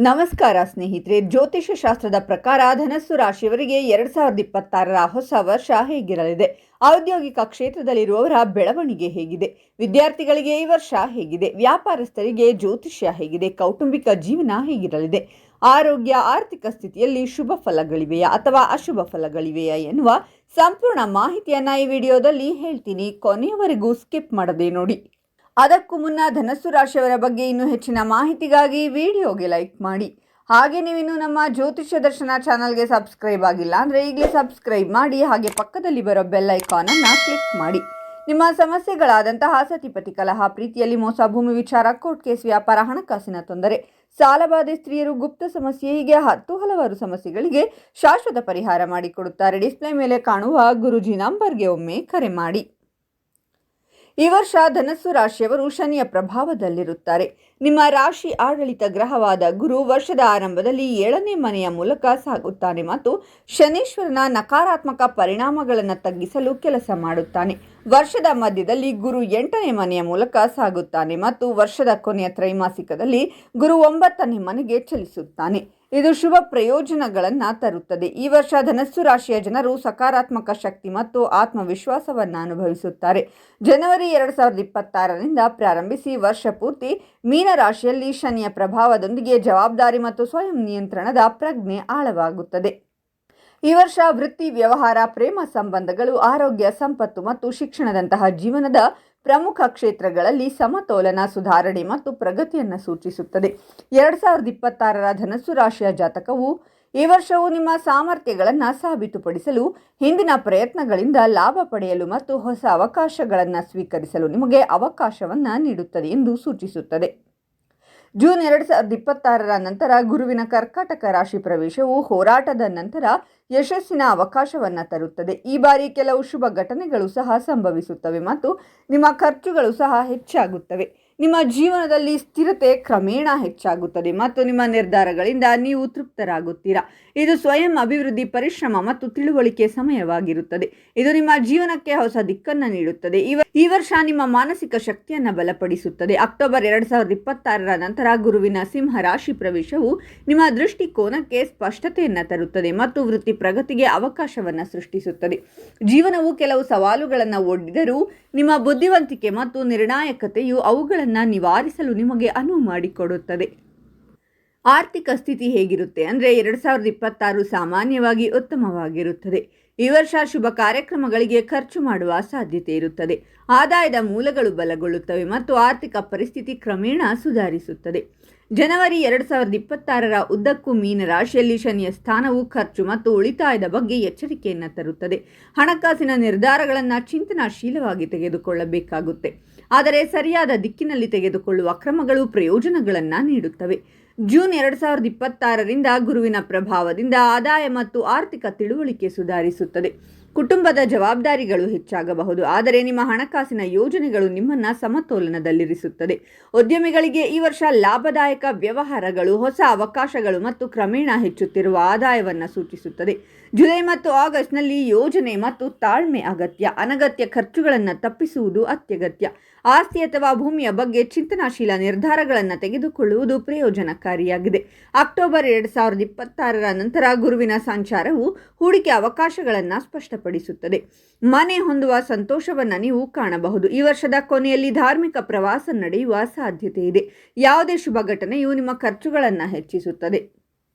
ನಮಸ್ಕಾರ ಸ್ನೇಹಿತರೆ. ಜ್ಯೋತಿಷ್ಯ ಶಾಸ್ತ್ರದ ಪ್ರಕಾರ ಧನಸ್ಸು ರಾಶಿಯವರಿಗೆ 2026ರ ಹೊಸ ವರ್ಷ ಹೇಗಿರಲಿದೆ? ಔದ್ಯೋಗಿಕ ಕ್ಷೇತ್ರದಲ್ಲಿರುವವರ ಬೆಳವಣಿಗೆ ಹೇಗಿದೆ? ವಿದ್ಯಾರ್ಥಿಗಳಿಗೆ ಈ ವರ್ಷ ಹೇಗಿದೆ? ವ್ಯಾಪಾರಸ್ಥರಿಗೆ ಜ್ಯೋತಿಷ್ಯ ಹೇಗಿದೆ? ಕೌಟುಂಬಿಕ ಜೀವನ ಹೇಗಿರಲಿದೆ? ಆರೋಗ್ಯ, ಆರ್ಥಿಕ ಸ್ಥಿತಿಯಲ್ಲಿ ಶುಭ ಫಲಗಳಿವೆಯಾ ಅಥವಾ ಅಶುಭ ಫಲಗಳಿವೆಯಾ ಎನ್ನುವ ಸಂಪೂರ್ಣ ಮಾಹಿತಿಯನ್ನ ಈ ವಿಡಿಯೋದಲ್ಲಿ ಹೇಳ್ತೀನಿ. ಕೊನೆಯವರೆಗೂ ಸ್ಕಿಪ್ ಮಾಡದೆ ನೋಡಿ. ಅದಕ್ಕೂ ಮುನ್ನ ಧನಸ್ಸು ರಾಶಿಯವರ ಬಗ್ಗೆ ಇನ್ನೂ ಹೆಚ್ಚಿನ ಮಾಹಿತಿಗಾಗಿ ವಿಡಿಯೋಗೆ ಲೈಕ್ ಮಾಡಿ. ಹಾಗೆ ನೀವಿನ್ನು ನಮ್ಮ ಜ್ಯೋತಿಷ್ಯ ದರ್ಶನ ಚಾನಲ್ಗೆ ಸಬ್ಸ್ಕ್ರೈಬ್ ಆಗಿಲ್ಲ ಅಂದರೆ ಈಗಲೇ ಸಬ್ಸ್ಕ್ರೈಬ್ ಮಾಡಿ. ಹಾಗೆ ಪಕ್ಕದಲ್ಲಿ ಬರೋ ಬೆಲ್ ಐಕಾನನ್ನು ಕ್ಲಿಕ್ ಮಾಡಿ. ನಿಮ್ಮ ಸಮಸ್ಯೆಗಳಾದಂತಹ ಸತಿಪತಿ ಕಲಹ, ಪ್ರೀತಿಯಲ್ಲಿ ಮೋಸ, ಭೂಮಿ ವಿಚಾರ, ಕೋರ್ಟ್ ಕೇಸ್, ವ್ಯಾಪಾರ, ಹಣಕಾಸಿನ ತೊಂದರೆ, ಸಾಲಬಾಧೆ, ಸ್ತ್ರೀಯರು, ಗುಪ್ತ ಸಮಸ್ಯೆ, ಹೀಗೆ ಹಲವಾರು ಸಮಸ್ಯೆಗಳಿಗೆ ಶಾಶ್ವತ ಪರಿಹಾರ ಮಾಡಿಕೊಡುತ್ತಾರೆ. ಡಿಸ್ಪ್ಲೇ ಮೇಲೆ ಕಾಣುವ ಗುರುಜಿ ನಂಬರ್ಗೆ ಒಮ್ಮೆ ಕರೆ ಮಾಡಿ. ಈ ವರ್ಷ ಧನಸ್ಸು ರಾಶಿಯವರು ಶನಿಯ ಪ್ರಭಾವದಲ್ಲಿರುತ್ತಾರೆ. ನಿಮ್ಮ ರಾಶಿ ಆಡಳಿತ ಗ್ರಹವಾದ ಗುರು ವರ್ಷದ ಆರಂಭದಲ್ಲಿ 7ನೇ ಮನೆಯ ಮೂಲಕ ಸಾಗುತ್ತಾನೆ ಮತ್ತು ಶನೀಶ್ವರನ ನಕಾರಾತ್ಮಕ ಪರಿಣಾಮಗಳನ್ನು ತಗ್ಗಿಸಲು ಕೆಲಸ ಮಾಡುತ್ತಾನೆ. ವರ್ಷದ ಮಧ್ಯದಲ್ಲಿ ಗುರು 8ನೇ ಮನೆಯ ಮೂಲಕ ಸಾಗುತ್ತಾನೆ ಮತ್ತು ವರ್ಷದ ಕೊನೆಯ ತ್ರೈಮಾಸಿಕದಲ್ಲಿ ಗುರು 9ನೇ ಮನೆಗೆ ಚಲಿಸುತ್ತಾನೆ. ಇದು ಶುಭ ಪ್ರಯೋಜನಗಳನ್ನು ತರುತ್ತದೆ. ಈ ವರ್ಷ ಧನಸ್ಸು ರಾಶಿಯ ಜನರು ಸಕಾರಾತ್ಮಕ ಶಕ್ತಿ ಮತ್ತು ಆತ್ಮವಿಶ್ವಾಸವನ್ನು ಅನುಭವಿಸುತ್ತಾರೆ. ಜನವರಿ 2026ರಿಂದ ಪ್ರಾರಂಭಿಸಿ ವರ್ಷ ಪೂರ್ತಿ ಮೀನ ರಾಶಿಯಲ್ಲಿ ಶನಿಯ ಪ್ರಭಾವದೊಂದಿಗೆ ಜವಾಬ್ದಾರಿ ಮತ್ತು ಸ್ವಯಂ ನಿಯಂತ್ರಣದ ಪ್ರಜ್ಞೆ ಆಳವಾಗುತ್ತದೆ. ಈ ವರ್ಷ ವೃತ್ತಿ, ವ್ಯವಹಾರ, ಪ್ರೇಮ ಸಂಬಂಧಗಳು, ಆರೋಗ್ಯ, ಸಂಪತ್ತು ಮತ್ತು ಶಿಕ್ಷಣದಂತಹ ಜೀವನದ ಪ್ರಮುಖ ಕ್ಷೇತ್ರಗಳಲ್ಲಿ ಸಮತೋಲನ, ಸುಧಾರಣೆ ಮತ್ತು ಪ್ರಗತಿಯನ್ನು ಸೂಚಿಸುತ್ತದೆ. 2026ರ ಧನಸ್ಸು ರಾಶಿಯ ಜಾತಕವು ಈ ವರ್ಷವು ನಿಮ್ಮ ಸಾಮರ್ಥ್ಯಗಳನ್ನು ಸಾಬೀತುಪಡಿಸಲು, ಹಿಂದಿನ ಪ್ರಯತ್ನಗಳಿಂದ ಲಾಭ ಪಡೆಯಲು ಮತ್ತು ಹೊಸ ಅವಕಾಶಗಳನ್ನು ಸ್ವೀಕರಿಸಲು ನಿಮಗೆ ಅವಕಾಶವನ್ನು ನೀಡುತ್ತದೆ ಎಂದು ಸೂಚಿಸುತ್ತದೆ. ಜೂನ್ 2026ರ ನಂತರ ಗುರುವಿನ ಕರ್ಕಾಟಕ ರಾಶಿ ಪ್ರವೇಶವು ಹೋರಾಟದ ನಂತರ ಯಶಸ್ಸಿನ ಅವಕಾಶವನ್ನು ತರುತ್ತದೆ. ಈ ಬಾರಿ ಕೆಲವು ಶುಭ ಘಟನೆಗಳು ಸಹ ಸಂಭವಿಸುತ್ತವೆ ಮತ್ತು ನಿಮ್ಮ ಖರ್ಚುಗಳು ಸಹ ಹೆಚ್ಚಾಗುತ್ತವೆ. ನಿಮ್ಮ ಜೀವನದಲ್ಲಿ ಸ್ಥಿರತೆ ಕ್ರಮೇಣ ಹೆಚ್ಚಾಗುತ್ತದೆ ಮತ್ತು ನಿಮ್ಮ ನಿರ್ಧಾರಗಳಿಂದ ನೀವು ತೃಪ್ತರಾಗುತ್ತೀರಾ. ಇದು ಸ್ವಯಂ ಅಭಿವೃದ್ಧಿ, ಪರಿಶ್ರಮ ಮತ್ತು ತಿಳುವಳಿಕೆ ಸಮಯವಾಗಿರುತ್ತದೆ. ಇದು ನಿಮ್ಮ ಜೀವನಕ್ಕೆ ಹೊಸ ದಿಕ್ಕನ್ನು ನೀಡುತ್ತದೆ. ಈ ವರ್ಷ ನಿಮ್ಮ ಮಾನಸಿಕ ಶಕ್ತಿಯನ್ನು ಬಲಪಡಿಸುತ್ತದೆ. ಅಕ್ಟೋಬರ್ 2026ರ ನಂತರ ಗುರುವಿನ ಸಿಂಹ ರಾಶಿ ಪ್ರವೇಶವು ನಿಮ್ಮ ದೃಷ್ಟಿಕೋನಕ್ಕೆ ಸ್ಪಷ್ಟತೆಯನ್ನು ತರುತ್ತದೆ ಮತ್ತು ವೃತ್ತಿ ಪ್ರಗತಿಗೆ ಅವಕಾಶವನ್ನು ಸೃಷ್ಟಿಸುತ್ತದೆ. ಜೀವನವು ಕೆಲವು ಸವಾಲುಗಳನ್ನು ಒಡ್ಡಿದರೂ ನಿಮ್ಮ ಬುದ್ಧಿವಂತಿಕೆ ಮತ್ತು ನಿರ್ಣಾಯಕತೆಯು ಅವುಗಳನ್ನು ನಿವಾರಿಸಲು ನಿಮಗೆ ಅನುವು ಮಾಡಿಕೊಡುತ್ತದೆ. ಆರ್ಥಿಕ ಸ್ಥಿತಿ ಹೇಗಿರುತ್ತೆ ಅಂದರೆ 2026 ಸಾಮಾನ್ಯವಾಗಿ ಉತ್ತಮವಾಗಿರುತ್ತದೆ. ಈ ವರ್ಷ ಶುಭ ಕಾರ್ಯಕ್ರಮಗಳಿಗೆ ಖರ್ಚು ಮಾಡುವ ಸಾಧ್ಯತೆ ಇರುತ್ತದೆ. ಆದಾಯದ ಮೂಲಗಳು ಬಲಗೊಳ್ಳುತ್ತವೆ ಮತ್ತು ಆರ್ಥಿಕ ಪರಿಸ್ಥಿತಿ ಕ್ರಮೇಣ ಸುಧಾರಿಸುತ್ತದೆ. ಜನವರಿ 2026ರ ಉದ್ದಕ್ಕೂ ಮೀನ ರಾಶಿಯಲ್ಲಿ ಶನಿಯ ಸ್ಥಾನವು ಖರ್ಚು ಮತ್ತು ಉಳಿತಾಯದ ಬಗ್ಗೆ ಎಚ್ಚರಿಕೆಯನ್ನು ತರುತ್ತದೆ. ಹಣಕಾಸಿನ ನಿರ್ಧಾರಗಳನ್ನು ಚಿಂತನಾಶೀಲವಾಗಿ ತೆಗೆದುಕೊಳ್ಳಬೇಕಾಗುತ್ತೆ, ಆದರೆ ಸರಿಯಾದ ದಿಕ್ಕಿನಲ್ಲಿ ತೆಗೆದುಕೊಳ್ಳುವ ಕ್ರಮಗಳು ಪ್ರಯೋಜನಗಳನ್ನು ನೀಡುತ್ತವೆ. ಜೂನ್ 2026ರಿಂದ ಗುರುವಿನ ಪ್ರಭಾವದಿಂದ ಆದಾಯ ಮತ್ತು ಆರ್ಥಿಕ ತಿಳುವಳಿಕೆ ಸುಧಾರಿಸುತ್ತದೆ. ಕುಟುಂಬದ ಜವಾಬ್ದಾರಿಗಳು ಹೆಚ್ಚಾಗಬಹುದು, ಆದರೆ ನಿಮ್ಮ ಹಣಕಾಸಿನ ಯೋಜನೆಗಳು ನಿಮ್ಮನ್ನು ಸಮತೋಲನದಲ್ಲಿರಿಸುತ್ತದೆ. ಉದ್ಯಮಿಗಳಿಗೆ ಈ ವರ್ಷ ಲಾಭದಾಯಕ ವ್ಯವಹಾರಗಳು, ಹೊಸ ಅವಕಾಶಗಳು ಮತ್ತು ಕ್ರಮೇಣ ಹೆಚ್ಚುತ್ತಿರುವ ಆದಾಯವನ್ನು ಸೂಚಿಸುತ್ತದೆ. ಜುಲೈ ಮತ್ತು ಆಗಸ್ಟ್ನಲ್ಲಿ ಯೋಜನೆ ಮತ್ತು ತಾಳ್ಮೆ ಅಗತ್ಯ. ಅನಗತ್ಯ ಖರ್ಚುಗಳನ್ನು ತಪ್ಪಿಸುವುದು ಅತ್ಯಗತ್ಯ. ಆಸ್ತಿ ಅಥವಾ ಭೂಮಿಯ ಬಗ್ಗೆ ಚಿಂತನಾಶೀಲ ನಿರ್ಧಾರಗಳನ್ನು ತೆಗೆದುಕೊಳ್ಳುವುದು ಪ್ರಯೋಜನಕಾರಿಯಾಗಿದೆ. ಅಕ್ಟೋಬರ್ 2026ರ ನಂತರ ಗುರುವಿನ ಸಂಚಾರವು ಹೂಡಿಕೆ ಅವಕಾಶಗಳನ್ನು ಸ್ಪಷ್ಟಪಡಿಸುತ್ತದೆ. ಮನೆ ಹೊಂದುವ ಸಂತೋಷವನ್ನು ನೀವು ಕಾಣಬಹುದು. ಈ ವರ್ಷದ ಕೊನೆಯಲ್ಲಿ ಧಾರ್ಮಿಕ ಪ್ರವಾಸ ನಡೆಯುವ ಸಾಧ್ಯತೆ ಇದೆ. ಯಾವುದೇ ಶುಭ ಘಟನೆಯು ನಿಮ್ಮ ಖರ್ಚುಗಳನ್ನು ಹೆಚ್ಚಿಸುತ್ತದೆ.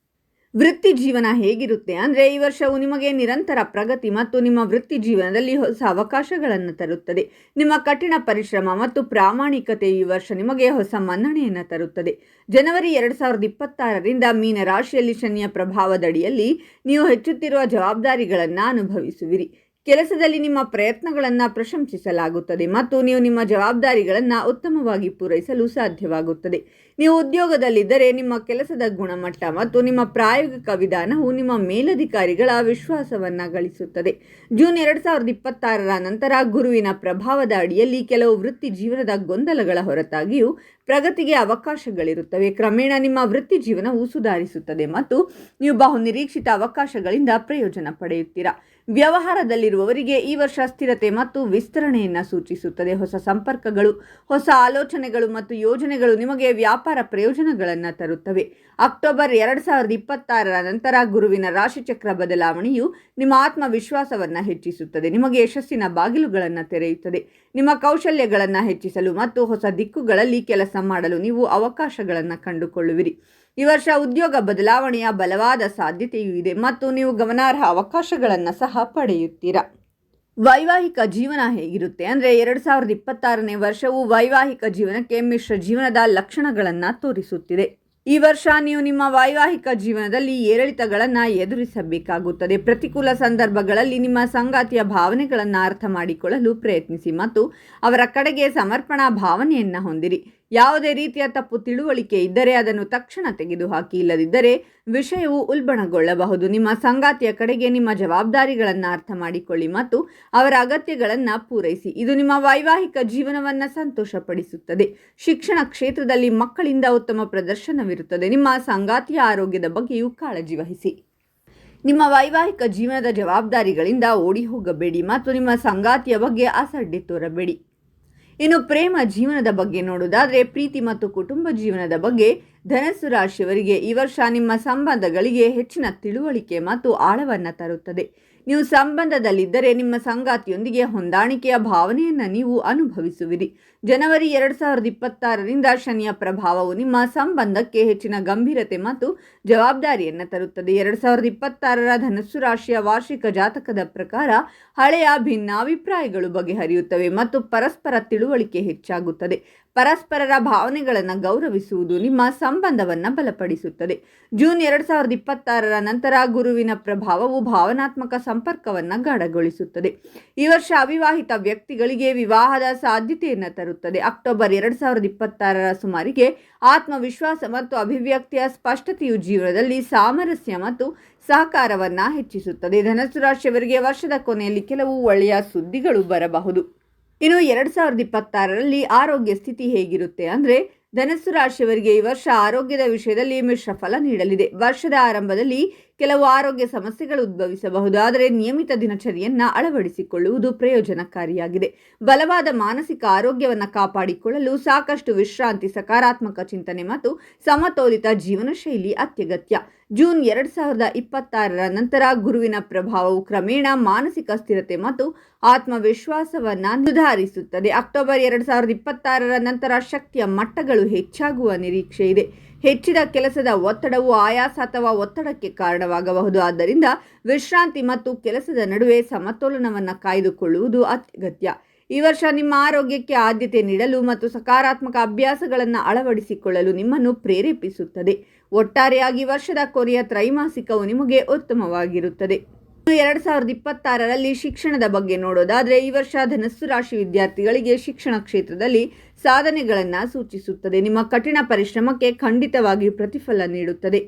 ವೃತ್ತಿ ಜೀವನ ಹೇಗಿರುತ್ತೆ ಅಂದರೆ ಈ ವರ್ಷವು ನಿಮಗೆ ನಿರಂತರ ಪ್ರಗತಿ ಮತ್ತು ನಿಮ್ಮ ವೃತ್ತಿ ಜೀವನದಲ್ಲಿ ಹೊಸ ಅವಕಾಶಗಳನ್ನು ತರುತ್ತದೆ. ನಿಮ್ಮ ಕಠಿಣ ಪರಿಶ್ರಮ ಮತ್ತು ಪ್ರಾಮಾಣಿಕತೆ ಈ ವರ್ಷ ನಿಮಗೆ ಹೊಸ ಮನ್ನಣೆಯನ್ನು ತರುತ್ತದೆ. ಜನವರಿ 2026ರಿಂದ ಮೀನ ರಾಶಿಯಲ್ಲಿ ಶನಿಯ ಪ್ರಭಾವದಡಿಯಲ್ಲಿ ನೀವು ಹೆಚ್ಚುತ್ತಿರುವ ಜವಾಬ್ದಾರಿಗಳನ್ನು ಅನುಭವಿಸುವಿರಿ. ಕೆಲಸದಲ್ಲಿ ನಿಮ್ಮ ಪ್ರಯತ್ನಗಳನ್ನು ಪ್ರಶಂಸಿಸಲಾಗುತ್ತದೆ ಮತ್ತು ನೀವು ನಿಮ್ಮ ಜವಾಬ್ದಾರಿಗಳನ್ನು ಉತ್ತಮವಾಗಿ ಪೂರೈಸಲು ಸಾಧ್ಯವಾಗುತ್ತದೆ. ನೀವು ಉದ್ಯೋಗದಲ್ಲಿದ್ದರೆ ನಿಮ್ಮ ಕೆಲಸದ ಗುಣಮಟ್ಟ ಮತ್ತು ನಿಮ್ಮ ಪ್ರಾಯೋಗಿಕ ವಿಧಾನವು ನಿಮ್ಮ ಮೇಲಧಿಕಾರಿಗಳ ವಿಶ್ವಾಸವನ್ನು ಗಳಿಸುತ್ತದೆ. ಜೂನ್ 2026ರ ನಂತರ ಗುರುವಿನ ಪ್ರಭಾವದ ಅಡಿಯಲ್ಲಿ ಕೆಲವು ವೃತ್ತಿ ಜೀವನದ ಗೊಂದಲಗಳ ಹೊರತಾಗಿಯೂ ಪ್ರಗತಿಗೆ ಅವಕಾಶಗಳಿರುತ್ತವೆ. ಕ್ರಮೇಣ ನಿಮ್ಮ ವೃತ್ತಿ ಜೀವನವು ಸುಧಾರಿಸುತ್ತದೆ ಮತ್ತು ನೀವು ಬಹುನಿರೀಕ್ಷಿತ ಅವಕಾಶಗಳಿಂದ ಪ್ರಯೋಜನ ಪಡೆಯುತ್ತೀರಾ. ವ್ಯವಹಾರದಲ್ಲಿರುವವರಿಗೆ ಈ ವರ್ಷ ಸ್ಥಿರತೆ ಮತ್ತು ವಿಸ್ತರಣೆಯನ್ನು ಸೂಚಿಸುತ್ತದೆ. ಹೊಸ ಸಂಪರ್ಕಗಳು, ಹೊಸ ಆಲೋಚನೆಗಳು ಮತ್ತು ಯೋಜನೆಗಳು ನಿಮಗೆ ವ್ಯಾಪಾರ ವ್ಯಾಪಾರ ಪ್ರಯೋಜನಗಳನ್ನು ತರುತ್ತವೆ. ಅಕ್ಟೋಬರ್ 2026ರ ನಂತರ ಗುರುವಿನ ರಾಶಿಚಕ್ರ ಬದಲಾವಣೆಯು ನಿಮ್ಮ ಆತ್ಮವಿಶ್ವಾಸವನ್ನು ಹೆಚ್ಚಿಸುತ್ತದೆ, ನಿಮಗೆ ಯಶಸ್ಸಿನ ಬಾಗಿಲುಗಳನ್ನು ತೆರೆಯುತ್ತದೆ. ನಿಮ್ಮ ಕೌಶಲ್ಯಗಳನ್ನು ಹೆಚ್ಚಿಸಲು ಮತ್ತು ಹೊಸ ದಿಕ್ಕುಗಳಲ್ಲಿ ಕೆಲಸ ಮಾಡಲು ನೀವು ಅವಕಾಶಗಳನ್ನು ಕಂಡುಕೊಳ್ಳುವಿರಿ. ಈ ವರ್ಷ ಉದ್ಯೋಗ ಬದಲಾವಣೆಯ ಬಲವಾದ ಸಾಧ್ಯತೆಯೂ ಇದೆ ಮತ್ತು ನೀವು ಗಮನಾರ್ಹ ಅವಕಾಶಗಳನ್ನು ಸಹ ಪಡೆಯುತ್ತೀರಾ. ವೈವಾಹಿಕ ಜೀವನ ಹೇಗಿರುತ್ತೆ ಅಂದರೆ 2026ನೇ ವರ್ಷವು ವೈವಾಹಿಕ ಜೀವನಕ್ಕೆ ಮಿಶ್ರ ಜೀವನದ ಲಕ್ಷಣಗಳನ್ನು ತೋರಿಸುತ್ತಿದೆ. ಈ ವರ್ಷ ನೀವು ನಿಮ್ಮ ವೈವಾಹಿಕ ಜೀವನದಲ್ಲಿ ಏರಿಳಿತಗಳನ್ನು ಎದುರಿಸಬೇಕಾಗುತ್ತದೆ. ಪ್ರತಿಕೂಲ ಸಂದರ್ಭಗಳಲ್ಲಿ ನಿಮ್ಮ ಸಂಗಾತಿಯ ಭಾವನೆಗಳನ್ನು ಅರ್ಥ ಮಾಡಿಕೊಳ್ಳಲು ಪ್ರಯತ್ನಿಸಿ ಮತ್ತು ಅವರ ಕಡೆಗೆ ಸಮರ್ಪಣಾ ಭಾವನೆಯನ್ನು ಹೊಂದಿರಿ. ಯಾವುದೇ ರೀತಿಯ ತಪ್ಪು ತಿಳುವಳಿಕೆ ಇದ್ದರೆ ಅದನ್ನು ತಕ್ಷಣ ತೆಗೆದುಹಾಕಿ, ಇಲ್ಲದಿದ್ದರೆ ವಿಷಯವು ಉಲ್ಬಣಗೊಳ್ಳಬಹುದು. ನಿಮ್ಮ ಸಂಗಾತಿಯ ಕಡೆಗೆ ನಿಮ್ಮ ಜವಾಬ್ದಾರಿಗಳನ್ನು ಅರ್ಥ ಮಾಡಿಕೊಳ್ಳಿ ಮತ್ತು ಅವರ ಅಗತ್ಯಗಳನ್ನು ಪೂರೈಸಿ. ಇದು ನಿಮ್ಮ ವೈವಾಹಿಕ ಜೀವನವನ್ನು ಸಂತೋಷಪಡಿಸುತ್ತದೆ. ಶಿಕ್ಷಣ ಕ್ಷೇತ್ರದಲ್ಲಿ ಮಕ್ಕಳಿಂದ ಉತ್ತಮ ಪ್ರದರ್ಶನವಿರುತ್ತದೆ. ನಿಮ್ಮ ಸಂಗಾತಿಯ ಆರೋಗ್ಯದ ಬಗ್ಗೆಯೂ ಕಾಳಜಿ ವಹಿಸಿ. ನಿಮ್ಮ ವೈವಾಹಿಕ ಜೀವನದ ಜವಾಬ್ದಾರಿಗಳಿಂದ ಓಡಿ ಹೋಗಬೇಡಿ ಮತ್ತು ನಿಮ್ಮ ಸಂಗಾತಿಯ ಬಗ್ಗೆ ಅಸಡ್ಡೆ ತೋರಬೇಡಿ. ಇನ್ನು ಪ್ರೇಮ ಜೀವನದ ಬಗ್ಗೆ ನೋಡುವುದಾದರೆ, ಪ್ರೀತಿ ಮತ್ತು ಕುಟುಂಬ ಜೀವನದ ಬಗ್ಗೆ ಧನಸ್ಸು ರಾಶಿಯವರಿಗೆ ಈ ವರ್ಷ ನಿಮ್ಮ ಸಂಬಂಧಗಳಿಗೆ ಹೆಚ್ಚಿನ ತಿಳುವಳಿಕೆ ಮತ್ತು ಆಳವನ್ನು ತರುತ್ತದೆ. ನೀವು ಸಂಬಂಧದಲ್ಲಿದ್ದರೆ ನಿಮ್ಮ ಸಂಗಾತಿಯೊಂದಿಗೆ ಹೊಂದಾಣಿಕೆಯ ಭಾವನೆಯನ್ನು ನೀವು ಅನುಭವಿಸುವಿರಿ. ಜನವರಿ 2026ರಿಂದ ಶನಿಯ ಪ್ರಭಾವವು ನಿಮ್ಮ ಸಂಬಂಧಕ್ಕೆ ಹೆಚ್ಚಿನ ಗಂಭೀರತೆ ಮತ್ತು ಜವಾಬ್ದಾರಿಯನ್ನು ತರುತ್ತದೆ. 2026ರ ಧನಸ್ಸು ರಾಶಿಯ ವಾರ್ಷಿಕ ಜಾತಕದ ಪ್ರಕಾರ ಹಳೆಯ ಭಿನ್ನಾಭಿಪ್ರಾಯಗಳು ಬಗೆಹರಿಯುತ್ತವೆ ಮತ್ತು ಪರಸ್ಪರ ತಿಳುವಳಿಕೆ ಹೆಚ್ಚಾಗುತ್ತದೆ. ಪರಸ್ಪರರ ಭಾವನೆಗಳನ್ನು ಗೌರವಿಸುವುದು ನಿಮ್ಮ ಸಂಬಂಧವನ್ನು ಬಲಪಡಿಸುತ್ತದೆ. ಜೂನ್ 2026ರ ನಂತರ ಗುರುವಿನ ಪ್ರಭಾವವು ಭಾವನಾತ್ಮಕ ಸಂಪರ್ಕವನ್ನು ಗಾಢಗೊಳಿಸುತ್ತದೆ. ಈ ವರ್ಷ ಅವಿವಾಹಿತ ವ್ಯಕ್ತಿಗಳಿಗೆ ವಿವಾಹದ ಸಾಧ್ಯತೆಯನ್ನು ತರುತ್ತದೆ. ಅಕ್ಟೋಬರ್ 2026ರ ಸುಮಾರಿಗೆ ಆತ್ಮವಿಶ್ವಾಸ ಮತ್ತು ಅಭಿವ್ಯಕ್ತಿಯ ಸ್ಪಷ್ಟತೆಯು ಜೀವನದಲ್ಲಿ ಸಾಮರಸ್ಯ ಮತ್ತು ಸಹಕಾರವನ್ನು ಹೆಚ್ಚಿಸುತ್ತದೆ. ಧನಸ್ಸು ರಾಶಿಯವರಿಗೆ ವರ್ಷದ ಕೊನೆಯಲ್ಲಿ ಕೆಲವು ಒಳ್ಳೆಯ ಸುದ್ದಿಗಳು ಬರಬಹುದು. ಇನ್ನು 2026ರಲ್ಲಿ ಆರೋಗ್ಯ ಸ್ಥಿತಿ ಹೇಗಿರುತ್ತೆ ಅಂದರೆ, ಧನಸ್ಸು ರಾಶಿಯವರಿಗೆ ಈ ವರ್ಷ ಆರೋಗ್ಯದ ವಿಷಯದಲ್ಲಿ ಮಿಶ್ರ ಫಲ ನೀಡಲಿದೆ. ವರ್ಷದ ಆರಂಭದಲ್ಲಿ ಕೆಲವು ಆರೋಗ್ಯ ಸಮಸ್ಯೆಗಳು ಉದ್ಭವಿಸಬಹುದು, ಆದರೆ ನಿಯಮಿತ ದಿನಚರಿಯನ್ನು ಅಳವಡಿಸಿಕೊಳ್ಳುವುದು ಪ್ರಯೋಜನಕಾರಿಯಾಗಿದೆ. ಬಲವಾದ ಮಾನಸಿಕ ಆರೋಗ್ಯವನ್ನು ಕಾಪಾಡಿಕೊಳ್ಳಲು ಸಾಕಷ್ಟು ವಿಶ್ರಾಂತಿ, ಸಕಾರಾತ್ಮಕ ಚಿಂತನೆ ಮತ್ತು ಸಮತೋಲಿತ ಜೀವನ ಶೈಲಿ ಅತ್ಯಗತ್ಯ. ಜೂನ್ 2026ರ ನಂತರ ಗುರುವಿನ ಪ್ರಭಾವವು ಕ್ರಮೇಣ ಮಾನಸಿಕ ಸ್ಥಿರತೆ ಮತ್ತು ಆತ್ಮವಿಶ್ವಾಸವನ್ನು ಸುಧಾರಿಸುತ್ತದೆ. ಅಕ್ಟೋಬರ್ 2026ರ ನಂತರ ಶಕ್ತಿಯ ಮಟ್ಟಗಳು ಹೆಚ್ಚಾಗುವ ನಿರೀಕ್ಷೆ ಇದೆ. ಹೆಚ್ಚಿದ ಕೆಲಸದ ಒತ್ತಡವು ಆಯಾಸ ಅಥವಾ ಒತ್ತಡಕ್ಕೆ ಕಾರಣವಾಗಬಹುದು. ಆದ್ದರಿಂದ ವಿಶ್ರಾಂತಿ ಮತ್ತು ಕೆಲಸದ ನಡುವೆ ಸಮತೋಲನವನ್ನು ಕಾಯ್ದುಕೊಳ್ಳುವುದು ಅತ್ಯಗತ್ಯ. ಈ ವರ್ಷ ನಿಮ್ಮ ಆರೋಗ್ಯಕ್ಕೆ ಆದ್ಯತೆ ನೀಡಲು ಮತ್ತು ಸಕಾರಾತ್ಮಕ ಅಭ್ಯಾಸಗಳನ್ನು ಅಳವಡಿಸಿಕೊಳ್ಳಲು ನಿಮ್ಮನ್ನು ಪ್ರೇರೇಪಿಸುತ್ತದೆ. ಒಟ್ಟಾರೆಯಾಗಿ ವರ್ಷದ ಕೊನೆಯ ತ್ರೈಮಾಸಿಕವು ನಿಮಗೆ ಉತ್ತಮವಾಗಿರುತ್ತದೆ. 2026ರಲ್ಲಿ ಶಿಕ್ಷಣದ ಬಗ್ಗೆ ನೋಡೋದಾದರೆ, ಈ ವರ್ಷ ಧನಸ್ಸು ರಾಶಿ ವಿದ್ಯಾರ್ಥಿಗಳಿಗೆ ಶಿಕ್ಷಣ ಕ್ಷೇತ್ರದಲ್ಲಿ ಸಾಧನೆಗಳನ್ನು ಸೂಚಿಸುತ್ತದೆ. ನಿಮ್ಮ ಕಠಿಣ ಪರಿಶ್ರಮಕ್ಕೆ ಖಂಡಿತವಾಗಿಯೂ ಪ್ರತಿಫಲ ನೀಡುತ್ತದೆ.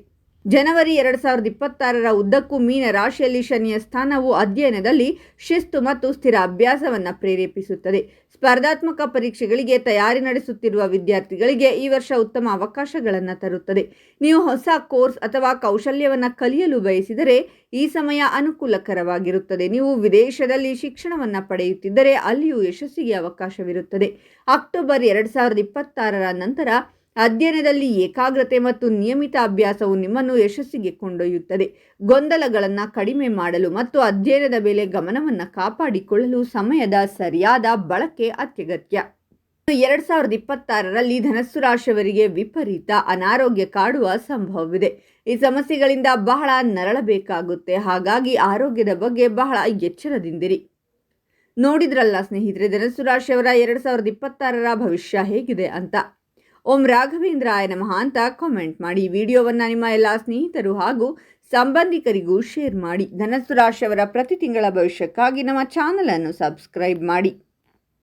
ಜನವರಿ 2026ರ ಉದ್ದಕ್ಕೂ ಮೀನ ರಾಶಿಯಲ್ಲಿ ಶನಿಯ ಸ್ಥಾನವು ಅಧ್ಯಯನದಲ್ಲಿ ಶಿಸ್ತು ಮತ್ತು ಸ್ಥಿರ ಅಭ್ಯಾಸವನ್ನು ಪ್ರೇರೇಪಿಸುತ್ತದೆ. ಸ್ಪರ್ಧಾತ್ಮಕ ಪರೀಕ್ಷೆಗಳಿಗೆ ತಯಾರಿ ನಡೆಸುತ್ತಿರುವ ವಿದ್ಯಾರ್ಥಿಗಳಿಗೆ ಈ ವರ್ಷ ಉತ್ತಮ ಅವಕಾಶಗಳನ್ನು ತರುತ್ತದೆ. ನೀವು ಹೊಸ ಕೋರ್ಸ್ ಅಥವಾ ಕೌಶಲ್ಯವನ್ನು ಕಲಿಯಲು ಬಯಸಿದರೆ ಈ ಸಮಯ ಅನುಕೂಲಕರವಾಗಿರುತ್ತದೆ. ನೀವು ವಿದೇಶದಲ್ಲಿ ಶಿಕ್ಷಣವನ್ನು ಪಡೆಯುತ್ತಿದ್ದರೆ ಅಲ್ಲಿಯೂ ಯಶಸ್ಸಿಗೆ ಅವಕಾಶವಿರುತ್ತದೆ. ಅಕ್ಟೋಬರ್ 2026ರ ನಂತರ ಅಧ್ಯಯನದಲ್ಲಿ ಏಕಾಗ್ರತೆ ಮತ್ತು ನಿಯಮಿತ ಅಭ್ಯಾಸವು ನಿಮ್ಮನ್ನು ಯಶಸ್ಸಿಗೆ ಕೊಂಡೊಯ್ಯುತ್ತದೆ. ಗೊಂದಲಗಳನ್ನು ಕಡಿಮೆ ಮಾಡಲು ಮತ್ತು ಅಧ್ಯಯನದ ಮೇಲೆ ಗಮನವನ್ನು ಕಾಪಾಡಿಕೊಳ್ಳಲು ಸಮಯದ ಸರಿಯಾದ ಬಳಕೆ ಅತ್ಯಗತ್ಯ. 2026ರಲ್ಲಿ ಧನಸ್ಸು ರಾಶಿಯವರಿಗೆ ವಿಪರೀತ ಅನಾರೋಗ್ಯ ಕಾಡುವ ಸಂಭವವಿದೆ. ಈ ಸಮಸ್ಯೆಗಳಿಂದ ಬಹಳ ನರಳಬೇಕಾಗುತ್ತೆ. ಹಾಗಾಗಿ ಆರೋಗ್ಯದ ಬಗ್ಗೆ ಬಹಳ ಎಚ್ಚರದಿಂದಿರಿ. ನೋಡಿದ್ರಲ್ಲ ಸ್ನೇಹಿತರೆ, ಧನಸ್ಸು ರಾಶಿಯವರ 2026ರ ಭವಿಷ್ಯ ಹೇಗಿದೆ ಅಂತ. ಓಂ ರಾಘವೇಂದ್ರಾಯ ನಮಃ ಅಂತ ಕಾಮೆಂಟ್ ಮಾಡಿ. ವಿಡಿಯೋವನ್ನು ನಿಮ್ಮ ಎಲ್ಲ ಸ್ನೇಹಿತರು ಹಾಗೂ ಸಂಬಂಧಿಕರಿಗೂ ಶೇರ್ ಮಾಡಿ. ಧನಸ್ಸು ರಾಶಿಯವರ ಪ್ರತಿ ತಿಂಗಳ ಭವಿಷ್ಯಕ್ಕಾಗಿ ನಮ್ಮ ಚಾನಲನ್ನು ಸಬ್ಸ್ಕ್ರೈಬ್ ಮಾಡಿ.